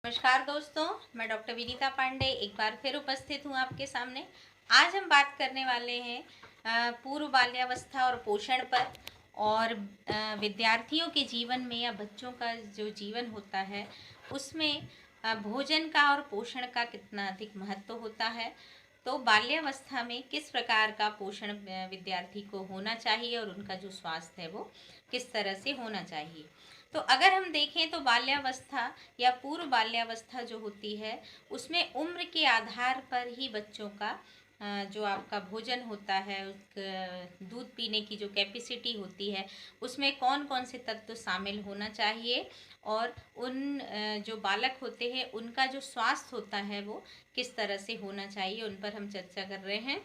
नमस्कार दोस्तों, मैं डॉक्टर विनीता पांडे एक बार फिर उपस्थित हूँ आपके सामने। आज हम बात करने वाले हैं पूर्व बाल्यावस्था और पोषण पर। और विद्यार्थियों के जीवन में या बच्चों का जो जीवन होता है उसमें भोजन का और पोषण का कितना अधिक महत्व होता है। तो बाल्यावस्था में किस प्रकार का पोषण विद्यार्थी को होना चाहिए और उनका जो स्वास्थ्य है वो किस तरह से होना चाहिए। तो अगर हम देखें तो बाल्यावस्था या पूर्व बाल्यावस्था जो होती है उसमें उम्र के आधार पर ही बच्चों का जो आपका भोजन होता है, दूध पीने की जो कैपेसिटी होती है उसमें कौन कौन से तत्व शामिल होना चाहिए और उन जो बालक होते हैं उनका जो स्वास्थ्य होता है वो किस तरह से होना चाहिए, उन पर हम चर्चा कर रहे हैं।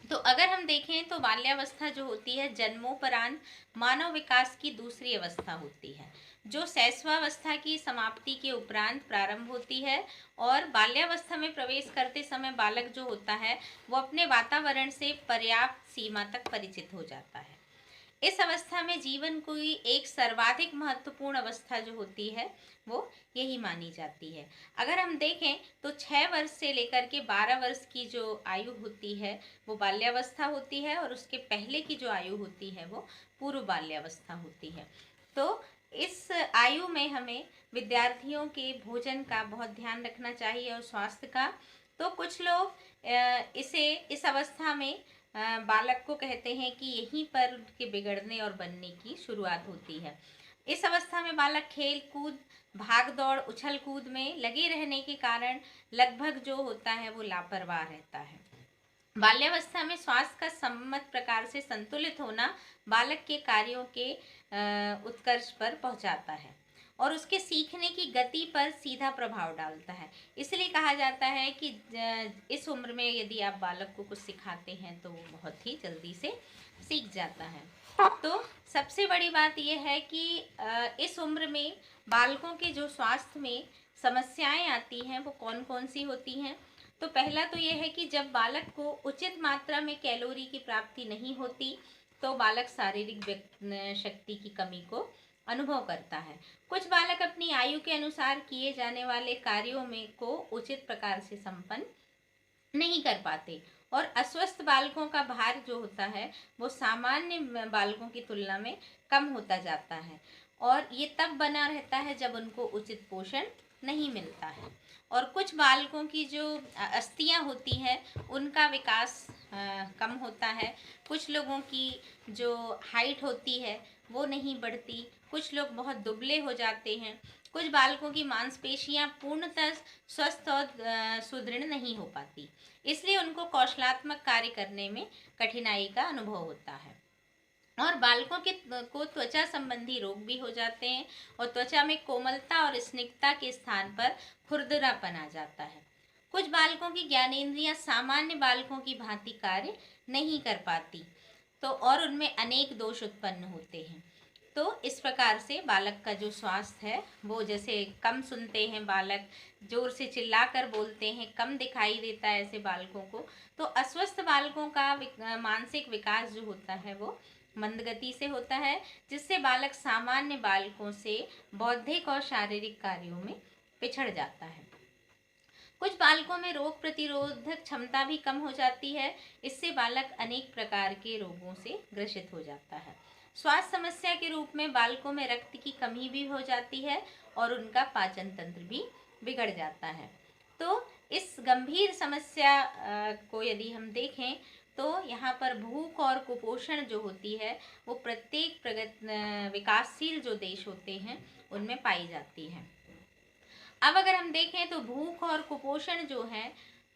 तो अगर हम देखें तो बाल्यावस्था जो होती है जन्मोपरांत मानव विकास की दूसरी अवस्था होती है जो शैशवावस्था की समाप्ति के उपरांत प्रारंभ होती है। और बाल्यावस्था में प्रवेश करते समय बालक जो होता है वो अपने वातावरण से पर्याप्त सीमा तक परिचित हो जाता है। इस अवस्था में जीवन की एक सर्वाधिक महत्वपूर्ण अवस्था जो होती है वो यही मानी जाती है। अगर हम देखें तो 6 वर्ष से लेकर के 12 वर्ष की जो आयु होती है वो बाल्यावस्था होती है और उसके पहले की जो आयु होती है वो पूर्व बाल्यावस्था होती है। तो इस आयु में हमें विद्यार्थियों के भोजन का बहुत ध्यान रखना चाहिए और स्वास्थ्य का। तो कुछ लोग इसे इस अवस्था में बालक को कहते हैं कि यहीं पर उनके बिगड़ने और बनने की शुरुआत होती है। इस अवस्था में बालक खेल कूद, भाग दौड़, उछल कूद में लगे रहने के कारण लगभग जो होता है वो लापरवाह रहता है। बाल्यावस्था में स्वास्थ्य का सम्मत प्रकार से संतुलित होना बालक के कार्यों के उत्कर्ष पर पहुंचाता है और उसके सीखने की गति पर सीधा प्रभाव डालता है। इसलिए कहा जाता है कि इस उम्र में यदि आप बालक को कुछ सिखाते हैं तो वो बहुत ही जल्दी से सीख जाता है। तो सबसे बड़ी बात यह है कि इस उम्र में बालकों के जो स्वास्थ्य में समस्याएं आती हैं वो कौन कौन सी होती हैं। तो पहला तो यह है कि जब बालक को उचित मात्रा में कैलोरी की प्राप्ति नहीं होती तो बालक शारीरिक शक्ति की कमी को अनुभव करता है। कुछ बालक अपनी आयु के अनुसार किए जाने वाले कार्यों में को उचित प्रकार से संपन्न नहीं कर पाते और अस्वस्थ बालकों का भार जो होता है वो सामान्य बालकों की तुलना में कम होता जाता है और ये तब बना रहता है जब उनको उचित पोषण नहीं मिलता है। और कुछ बालकों की जो अस्थियां होती हैं उनका विकास कम होता है। कुछ लोगों की जो हाइट होती है वो नहीं बढ़ती, कुछ लोग बहुत दुबले हो जाते हैं, कुछ बालकों की मांसपेशियां पूर्णतः स्वस्थ और सुदृढ़ नहीं हो पाती, इसलिए उनको कौशलात्मक कार्य करने में कठिनाई का अनुभव होता है। और बालकों के को त्वचा संबंधी रोग भी हो जाते हैं और त्वचा में कोमलता और स्निग्धता के स्थान पर खुरदरापन आ जाता है। कुछ बालकों की ज्ञानेंद्रियां सामान्य बालकों की भांति कार्य नहीं कर पाती तो और उनमें अनेक दोष उत्पन्न होते हैं। तो इस प्रकार से बालक का जो स्वास्थ्य है वो जैसे कम सुनते हैं बालक, जोर से चिल्लाकर बोलते हैं, कम दिखाई देता है ऐसे बालकों को। तो अस्वस्थ बालकों का मानसिक विकास जो होता है वो मंद गति से होता है जिससे बालक सामान्य बालकों से बौद्धिक और शारीरिक कार्यों में पिछड़ जाता है। कुछ बालकों में रोग प्रतिरोधक क्षमता भी कम हो जाती है, इससे बालक अनेक प्रकार के रोगों से ग्रसित हो जाता है। स्वास्थ्य समस्या के रूप में बालकों में रक्त की कमी भी हो जाती है और उनका पाचन तंत्र भी बिगड़ जाता है। तो इस गंभीर समस्या को यदि हम देखें तो यहाँ पर भूख और कुपोषण जो होती है वो प्रत्येक विकासशील जो देश होते हैं उनमें पाई जाती है। अब अगर हम देखें तो भूख और कुपोषण जो है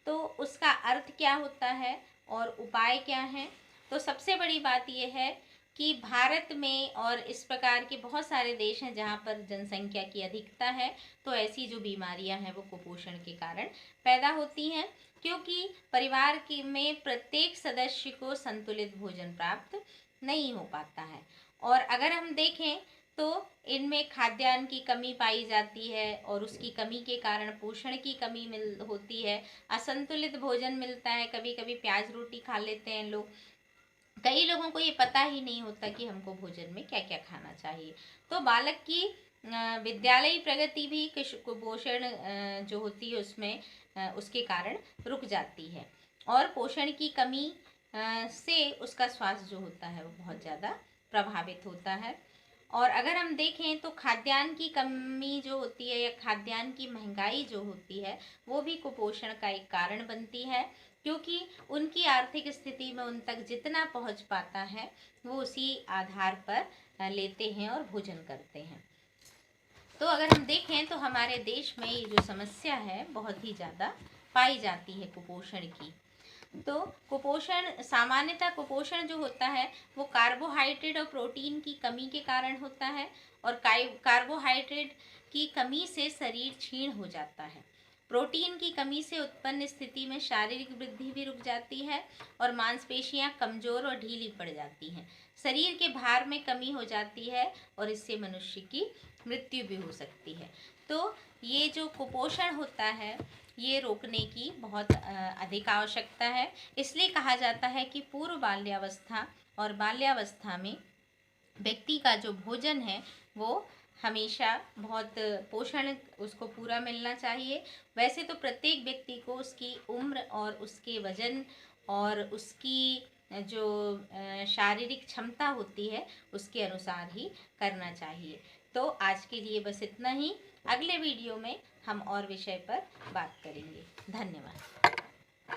तो उसका अर्थ क्या होता है और उपाय क्या है। तो सबसे बड़ी बात यह है कि भारत में और इस प्रकार के बहुत सारे देश हैं जहाँ पर जनसंख्या की अधिकता है तो ऐसी जो बीमारियां हैं वो कुपोषण के कारण पैदा होती हैं क्योंकि परिवार की में प्रत्येक सदस्य को संतुलित भोजन प्राप्त नहीं हो पाता है। और अगर हम देखें तो इनमें खाद्यान्न की कमी पाई जाती है और उसकी कमी के कारण पोषण की कमी होती है। असंतुलित भोजन मिलता है, कभी कभी प्याज रोटी खा लेते हैं लोग। कई लोगों को ये पता ही नहीं होता कि हमको भोजन में क्या क्या खाना चाहिए। तो बालक की विद्यालयी प्रगति भी कुपोषण जो होती है उसमें उसके कारण रुक जाती है, और पोषण की कमी से उसका स्वास्थ्य जो होता है वो बहुत ज़्यादा प्रभावित होता है। और अगर हम देखें तो खाद्यान्न की कमी जो होती है या खाद्यान्न की महंगाई जो होती है वो भी कुपोषण का एक कारण बनती है, क्योंकि उनकी आर्थिक स्थिति में उन तक जितना पहुंच पाता है वो उसी आधार पर लेते हैं और भोजन करते हैं। तो अगर हम देखें तो हमारे देश में ये जो समस्या है बहुत ही ज़्यादा पाई जाती है कुपोषण की। तो कुपोषण सामान्यतः कुपोषण जो होता है वो कार्बोहाइड्रेट और प्रोटीन की कमी के कारण होता है, और कार्बोहाइड्रेट की कमी से शरीर क्षीण हो जाता है। प्रोटीन की कमी से उत्पन्न स्थिति में शारीरिक वृद्धि भी रुक जाती है और मांसपेशियां कमजोर और ढीली पड़ जाती हैं। शरीर के भार में कमी हो जाती है और इससे मनुष्य की मृत्यु भी हो सकती है। तो ये जो कुपोषण होता है ये रोकने की बहुत अधिक आवश्यकता है। इसलिए कहा जाता है कि पूर्व बाल्यावस्था और बाल्यावस्था में व्यक्ति का जो भोजन है वो हमेशा बहुत पोषण उसको पूरा मिलना चाहिए। वैसे तो प्रत्येक व्यक्ति को उसकी उम्र और उसके वजन और उसकी जो शारीरिक क्षमता होती है उसके अनुसार ही करना चाहिए। तो आज के लिए बस इतना ही। अगले वीडियो में हम और विषय पर बात करेंगे। धन्यवाद।